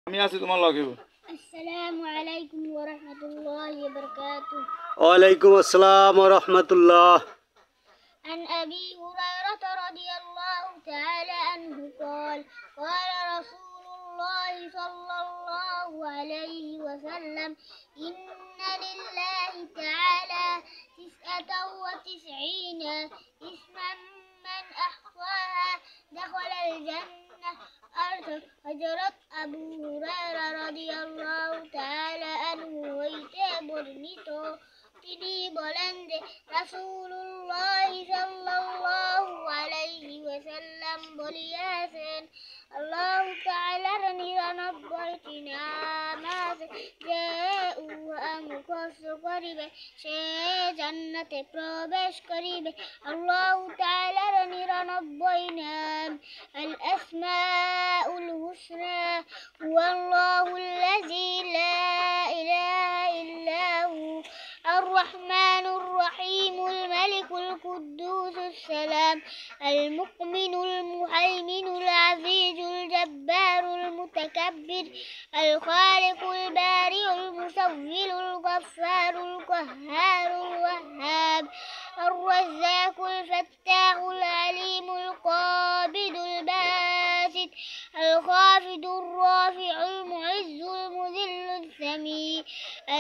আমি আছি তোমার লগে। আসসালামু আলাইকুম ওয়া রাহমাতুল্লাহি ওয়া বারাকাতুহু। ওয়ালাইকুম আসসালাম ওয়া রাহমাতুল্লাহ। عن أبي هريرة رضي الله تعالى عنه قال قال رسول الله صلى الله عليه وسلم إن لله تعالى 99 اسما من أحصاها دخل الجنة. হযরত আবু হুরায়রা রাদিয়াল্লাহু তাআলা আনহু হইতে বর্ণিত, তিনি বলেন যে রাসূলুল্লাহ সাল্লাল্লাহু আলাইহি ওয়াসাল্লাম বলিয়াছেন, আল্লাহ তাআলার 99টি নাম আছে, যে উহা মুখস্থ করিবে সে জান্নাতে প্রবেশ করিবে। আল্লাহ তাআলার 99 নাম আল আসমাউল হুসনা হুয়াল্লাহুল্লাযী লা ইলাহা ইল্লা হু الرحمن الرحيم الملك القدوس السلام المؤمن المهيمن العزيز الجبار المتكبر الخالق البارئ المصور الغفار القهار الوهاب الرزاق الفتاح العليم القابض الباسط الخافض الرافع المعز المذل السميع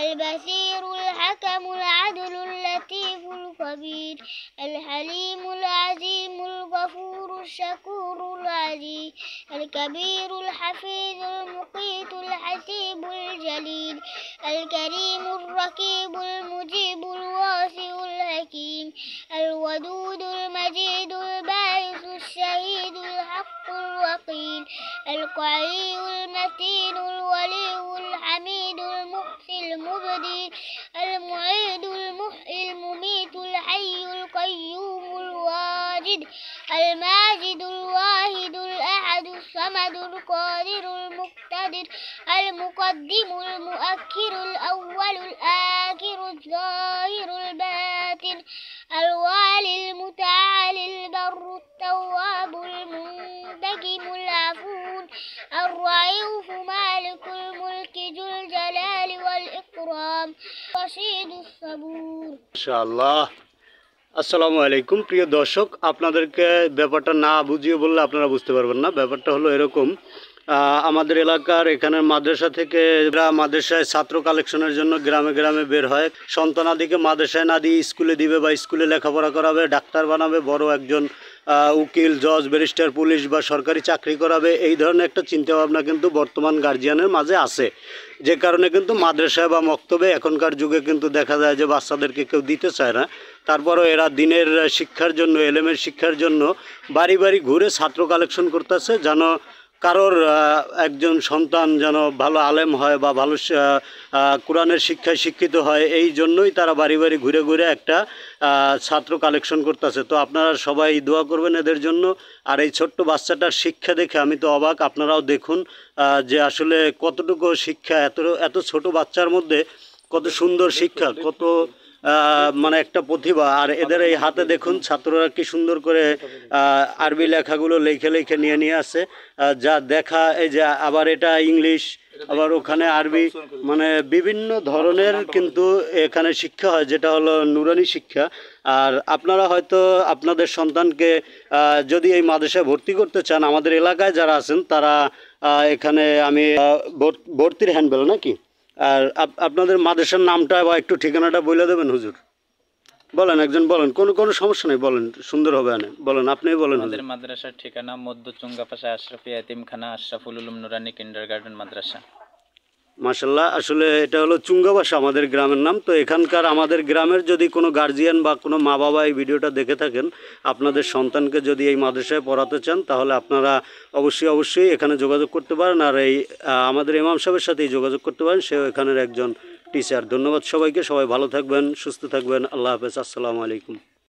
البصير الحكم العدل اللطيف الخبير الحليم العظيم الغفور الشكور العزيز الكبير الحفيظ المقيت الحسيب الجليل الكريم الرقيب المجيب الواسع الحكيم الودود المجيد الباعث الشهيد الحق الوقيل القوي المتين الولي الحميد المحصي المبدي المعيد المحيي المميت الحي القيوم الواجد الماجد الواحد الأحد الصمد القادر المقتدر المقدم المؤخر الأول الآخر الظاهر الباطن الوالي المتعالي البر التواب المنتقم العفو الرؤوف مالك الملك ذو الجلال والإكرام رشيد الصبور ইনশাআল্লাহ। আসসালামু আলাইকুম প্রিয় দর্শক, আপনাদেরকে ব্যাপারটা না বুঝিয়ে বললে আপনারা বুঝতে পারবেন না। ব্যাপারটা হলো এরকম, আমাদের এলাকার এখানের মাদ্রাসা থেকে মাদ্রাসায় ছাত্র কালেকশনের জন্য গ্রামে গ্রামে বের হয়। সন্তানাদিকে মাদ্রাসায় না দিয়ে স্কুলে দিবে বা স্কুলে লেখাপড়া করাবে, ডাক্তার বানাবে, বড় একজন উকিল, জজ, ব্যারিস্টার, পুলিশ বা সরকারি চাকরি করাবে, এই ধরনের একটা চিন্তাভাবনা কিন্তু বর্তমান গার্জিয়ানের মাঝে আছে। যে কারণে কিন্তু মাদ্রাসায় বা মক্তবে এখনকার যুগে কিন্তু দেখা যায় যে বাচ্চাদেরকে কেউ দিতে চায় না। তারপরও এরা দিনের শিক্ষার জন্য, এলেমের শিক্ষার জন্য বাড়ি বাড়ি ঘুরে ছাত্র কালেকশন করতেছে, যেন কারোর একজন সন্তান যেন ভালো আলেম হয় বা ভালো কোরআনের শিক্ষায় শিক্ষিত হয়, এই জন্যই তারা বাড়ি বাড়ি ঘুরে ঘুরে একটা ছাত্র কালেকশন করতেছে। তো আপনারা সবাই দোয়া করবেন এদের জন্য। আর এই ছোট্ট বাচ্চাটার শিক্ষা দেখে আমি তো অবাক, আপনারাও দেখুন যে আসলে কতটুকু শিক্ষা, এত ছোট বাচ্চার মধ্যে কত সুন্দর শিক্ষা, কত মানে একটা প্রতিভা। আর এদের এই হাতে দেখুন ছাত্ররা কি সুন্দর করে আরবি লেখাগুলো লেখে লেখে নিয়ে আসে, যা দেখা এই যে আবার এটা ইংলিশ, আবার ওখানে আরবি, মানে বিভিন্ন ধরনের কিন্তু এখানে শিক্ষা হয়, যেটা হলো নুরানি শিক্ষা। আর আপনারা হয়তো আপনাদের সন্তানকে যদি এই মাদ্রাসায় ভর্তি করতে চান, আমাদের এলাকায় যারা আছেন তারা এখানে আমি ভর্তির হ্যান্ডবেল নাকি, আর আপনাদের মাদ্রাসার নামটা বা একটু ঠিকানাটা বলে দেবেন হুজুর? বলেন, একজন বলেন, কোনো সমস্যা নেই, বলেন, সুন্দর হবে। বলেন, আপনি বলেন। আমাদের মাদ্রাসার ঠিকানা মধ্য চুঙ্গাপাশা আশরাফি এতিমখানা আশরাফুল উলুম নুরানি কিন্ডারগার্টেন মাদ্রাসা। মাশাল্লাহ, আসলে এটা হলো চুঙ্গাবাসা আমাদের গ্রামের নাম। তো এখানকার আমাদের গ্রামের যদি কোনো গার্জিয়ান বা কোনো মা বাবা এই ভিডিওটা দেখে থাকেন, আপনাদের সন্তানকে যদি এই মাদ্রাসায় পড়াতে চান, তাহলে আপনারা অবশ্যই এখানে যোগাযোগ করতে পারেন। আর এই আমাদের ইমাম সাহেবের সাথেই যোগাযোগ করতে পারেন, সেও এখানের একজন টিচার। ধন্যবাদ সবাইকে, সবাই ভালো থাকবেন, সুস্থ থাকবেন। আল্লাহ হাফেজ, আসসালামু আলাইকুম।